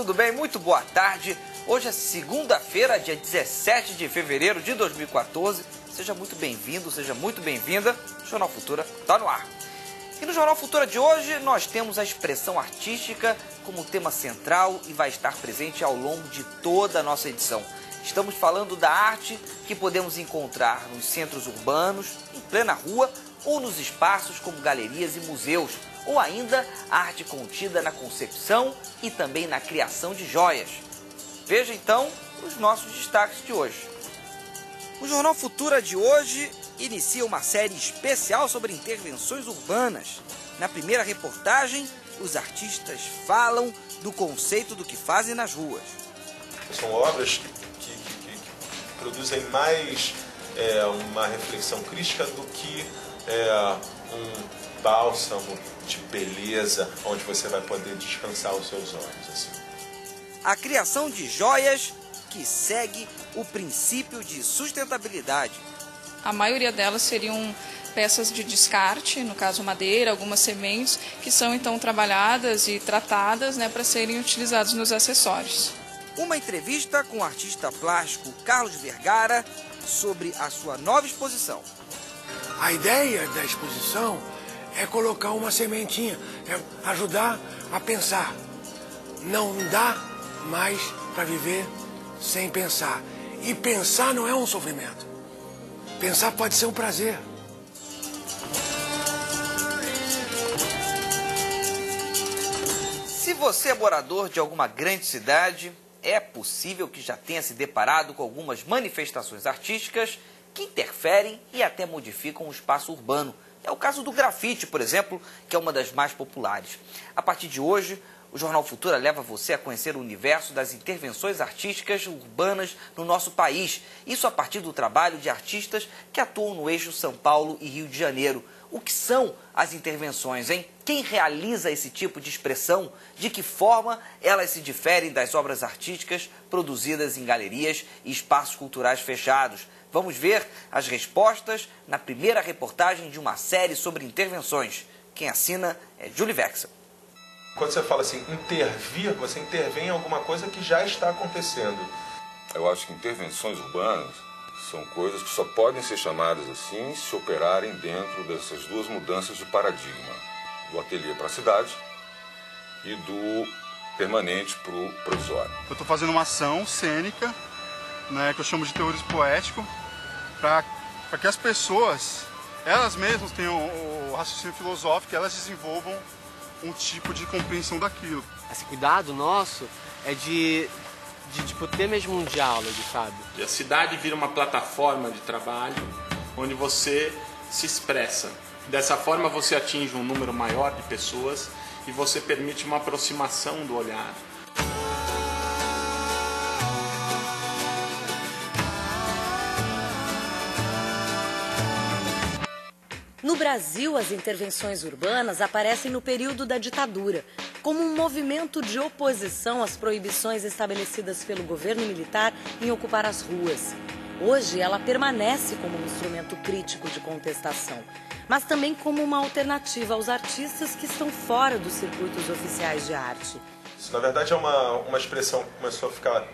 tudo bem? Muito boa tarde. Hoje é segunda-feira, dia 17 de fevereiro de 2014. Seja muito bem-vindo, seja muito bem-vinda. O Jornal Futura está no ar. E no Jornal Futura de hoje nós temos a expressão artística como tema central e vai estar presente ao longo de toda a nossa edição. Estamos falando da arte que podemos encontrar nos centros urbanos, em plena rua ou nos espaços como galerias e museus, ou ainda a arte contida na concepção e também na criação de joias. Veja então os nossos destaques de hoje. O Jornal Futura de hoje inicia uma série especial sobre intervenções urbanas. Na primeira reportagem, os artistas falam do conceito do que fazem nas ruas. São obras que produzem mais uma reflexão crítica do que um bálsamo de beleza onde você vai poder descansar os seus olhos. Assim. A criação de joias que segue o princípio de sustentabilidade. A maioria delas seriam peças de descarte, no caso madeira, algumas sementes, que são então trabalhadas e tratadas para serem utilizadas nos acessórios. Uma entrevista com o artista plástico Carlos Vergara sobre a sua nova exposição. A ideia da exposição é colocar uma sementinha, ajudar a pensar. Não dá mais para viver sem pensar. E pensar não é um sofrimento. Pensar pode ser um prazer. Se você é morador de alguma grande cidade, é possível que já tenha se deparado com algumas manifestações artísticas que interferem e até modificam o espaço urbano. É o caso do grafite, por exemplo, que é uma das mais populares. A partir de hoje, o Jornal Futura leva você a conhecer o universo das intervenções artísticas urbanas no nosso país. Isso a partir do trabalho de artistas que atuam no eixo São Paulo e Rio de Janeiro. O que são as intervenções, hein? Quem realiza esse tipo de expressão? De que forma elas se diferem das obras artísticas produzidas em galerias e espaços culturais fechados? Vamos ver as respostas na primeira reportagem de uma série sobre intervenções. Quem assina é Julie Wexel. Quando você fala assim, intervir, você intervém em alguma coisa que já está acontecendo. Eu acho que intervenções urbanas são coisas que só podem ser chamadas assim se operarem dentro dessas duas mudanças de paradigma. Do ateliê para a cidade e do permanente para o provisório. Eu estou fazendo uma ação cênica, que eu chamo de terrorismo poético, para que as pessoas, elas mesmas tenham o raciocínio filosófico, elas desenvolvam um tipo de compreensão daquilo. Esse cuidado nosso é de ter mesmo um diálogo, sabe? A cidade vira uma plataforma de trabalho onde você se expressa. Dessa forma você atinge um número maior de pessoas e você permite uma aproximação do olhar. No Brasil, as intervenções urbanas aparecem no período da ditadura, como um movimento de oposição às proibições estabelecidas pelo governo militar em ocupar as ruas. Hoje, ela permanece como um instrumento crítico de contestação, mas também como uma alternativa aos artistas que estão fora dos circuitos oficiais de arte. Isso, na verdade, é uma expressão que começou a ficar...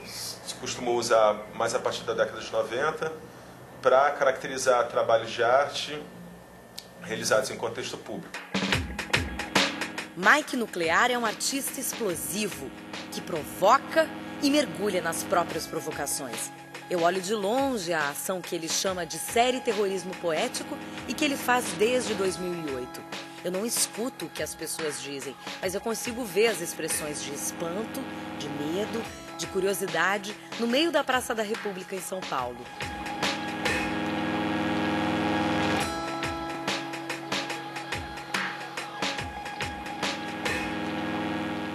se costumou usar mais a partir da década de 90, para caracterizar trabalhos de arte realizados em contexto público. Mike Nuclear é um artista explosivo, que provoca e mergulha nas próprias provocações. Eu olho de longe a ação que ele chama de série terrorismo poético e que ele faz desde 2008. Eu não escuto o que as pessoas dizem, mas eu consigo ver as expressões de espanto, de medo, de curiosidade no meio da Praça da República em São Paulo.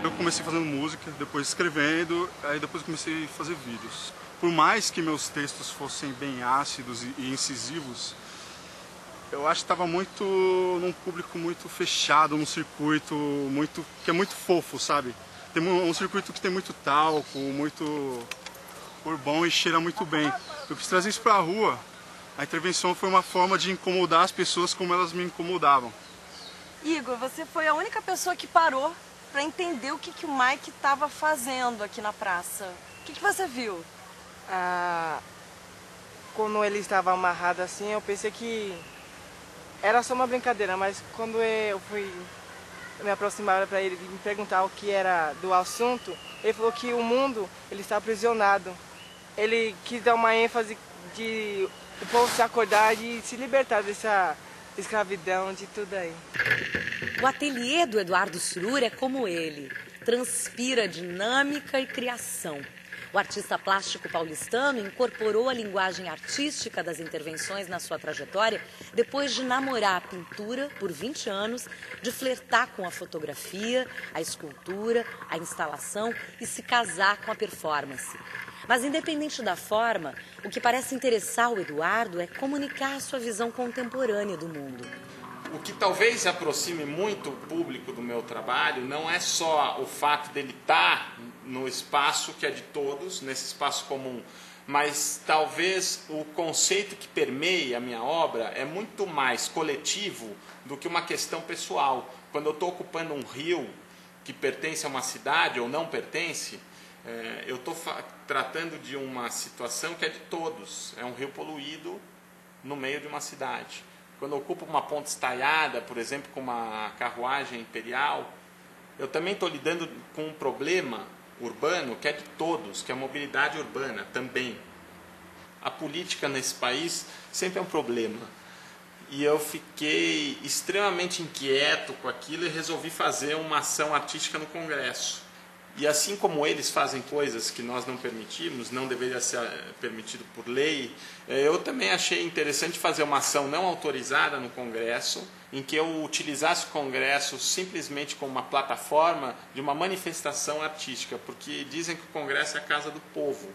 Eu comecei fazendo música, depois escrevendo, aí depois comecei a fazer vídeos. Por mais que meus textos fossem bem ácidos e incisivos, eu acho que estava muito num público muito fechado, num circuito que é muito fofo, sabe? Tem um circuito que tem muito talco, muito urbão e cheira muito bem. Eu quis trazer isso para a rua. A intervenção foi uma forma de incomodar as pessoas como elas me incomodavam. Igor, você foi a única pessoa que parou para entender o que o Mike estava fazendo aqui na praça. O que você viu? Quando ele estava amarrado assim, eu pensei que era só uma brincadeira, mas quando eu fui me aproximar para ele e me perguntar o que era do assunto, ele falou que o mundo ele está aprisionado. Ele quis dar uma ênfase de o povo se acordar e se libertar dessa escravidão, de tudo aí. O ateliê do Eduardo Surur é como ele, transpira dinâmica e criação. O artista plástico paulistano incorporou a linguagem artística das intervenções na sua trajetória depois de namorar a pintura por 20 anos, de flertar com a fotografia, a escultura, a instalação e se casar com a performance. Mas independente da forma, o que parece interessar o Eduardo é comunicar a sua visão contemporânea do mundo. O que talvez aproxime muito o público do meu trabalho não é só o fato dele estar no espaço que é de todos, nesse espaço comum, mas talvez o conceito que permeia a minha obra é muito mais coletivo do que uma questão pessoal. Quando eu estou ocupando um rio que pertence a uma cidade ou não pertence, eu estou tratando de uma situação que é de todos. É um rio poluído no meio de uma cidade. Quando eu ocupo uma ponte estaiada, por exemplo, com uma carruagem imperial, eu também estou lidando com um problema urbano que é de todos, que é a mobilidade urbana também. A política nesse país sempre é um problema. E eu fiquei extremamente inquieto com aquilo e resolvi fazer uma ação artística no Congresso. E assim como eles fazem coisas que nós não permitimos, não deveria ser permitido por lei, eu também achei interessante fazer uma ação não autorizada no Congresso, em que eu utilizasse o Congresso simplesmente como uma plataforma de uma manifestação artística, porque dizem que o Congresso é a casa do povo.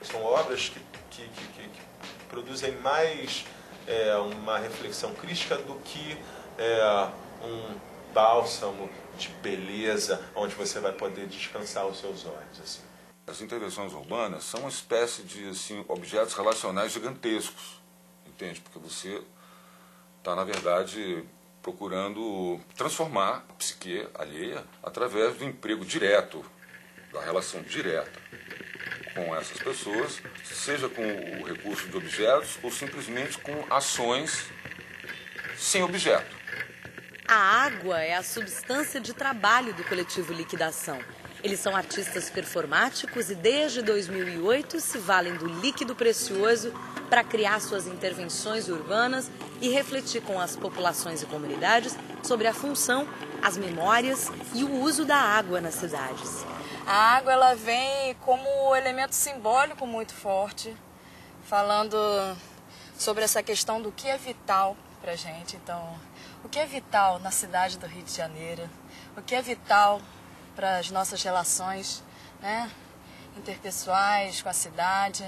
São obras que produzem mais uma reflexão crítica do que um bálsamo de beleza, onde você vai poder descansar os seus olhos. Assim. As intervenções urbanas são uma espécie de objetos relacionais gigantescos, entende? Porque você está, na verdade, procurando transformar a psique alheia através do emprego direto, da relação direta com essas pessoas, seja com o recurso de objetos ou simplesmente com ações sem objeto. A água é a substância de trabalho do coletivo Liquidação. Eles são artistas performáticos e desde 2008 se valem do líquido precioso para criar suas intervenções urbanas e refletir com as populações e comunidades sobre a função, as memórias e o uso da água nas cidades. A água ela vem como elemento simbólico muito forte, falando sobre essa questão do que é vital para a gente. Então, o que é vital na cidade do Rio de Janeiro? O que é vital para as nossas relações, né, interpessoais com a cidade?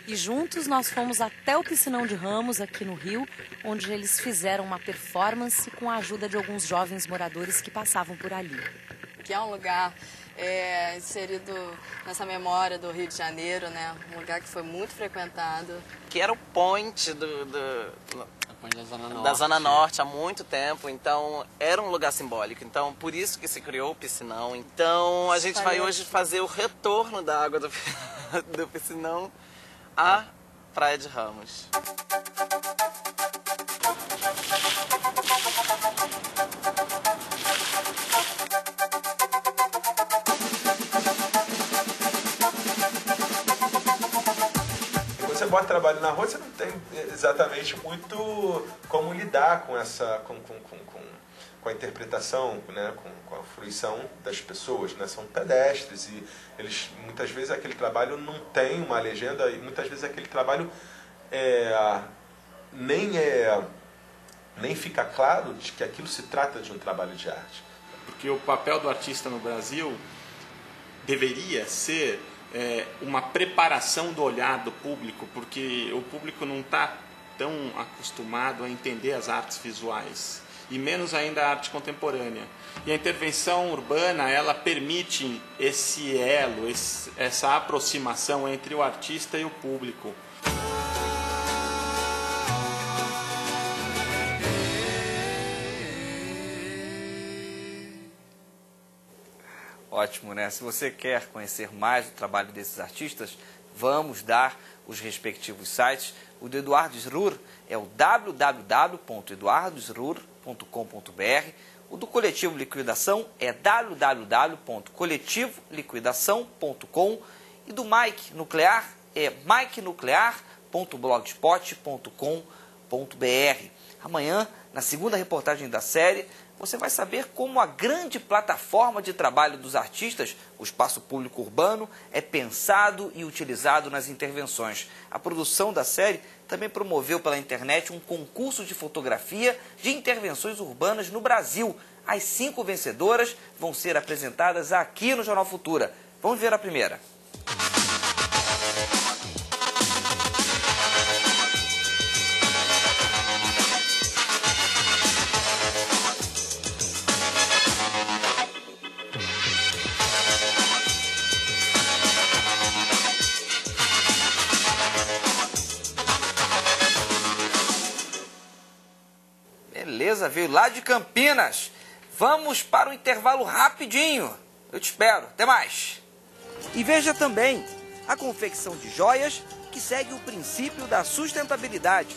E juntos nós fomos até o Piscinão de Ramos, aqui no Rio, onde eles fizeram uma performance com a ajuda de alguns jovens moradores que passavam por ali. Que é um lugar inserido nessa memória do Rio de Janeiro, né? Um lugar que foi muito frequentado. Que era o point da Zona Norte há muito tempo, então era um lugar simbólico. Então, por isso que se criou o Piscinão. Então, a gente vai hoje fazer o retorno da água do Piscinão à Praia de Ramos. Você bota trabalho na rua, você não tem exatamente muito como lidar com essa, com a interpretação, né, com a fruição das pessoas, né, são pedestres e eles muitas vezes aquele trabalho não tem uma legenda e muitas vezes aquele trabalho nem fica claro de que aquilo se trata de um trabalho de arte. Porque o papel do artista no Brasil deveria ser uma preparação do olhar do público, porque o público não está tão acostumado a entender as artes visuais, e menos ainda a arte contemporânea. E a intervenção urbana, ela permite esse elo, essa aproximação entre o artista e o público. Ótimo, né? Se você quer conhecer mais o trabalho desses artistas, vamos dar os respectivos sites. O do Eduardo Sroor é o www.eduardosroor.com.br. O do Coletivo Liquidação é www.coletivoluiquidação.com. E do Mike Nuclear é mikenuclear.blogspot.com.br. Amanhã, na segunda reportagem da série, você vai saber como a grande plataforma de trabalho dos artistas, o espaço público urbano, é pensado e utilizado nas intervenções. A produção da série também promoveu pela internet um concurso de fotografia de intervenções urbanas no Brasil. As 5 vencedoras vão ser apresentadas aqui no Jornal Futura. Vamos ver a primeira. Beleza, veio lá de Campinas. Vamos para o intervalo rapidinho. Eu te espero. Até mais. E veja também a confecção de joias que segue o princípio da sustentabilidade.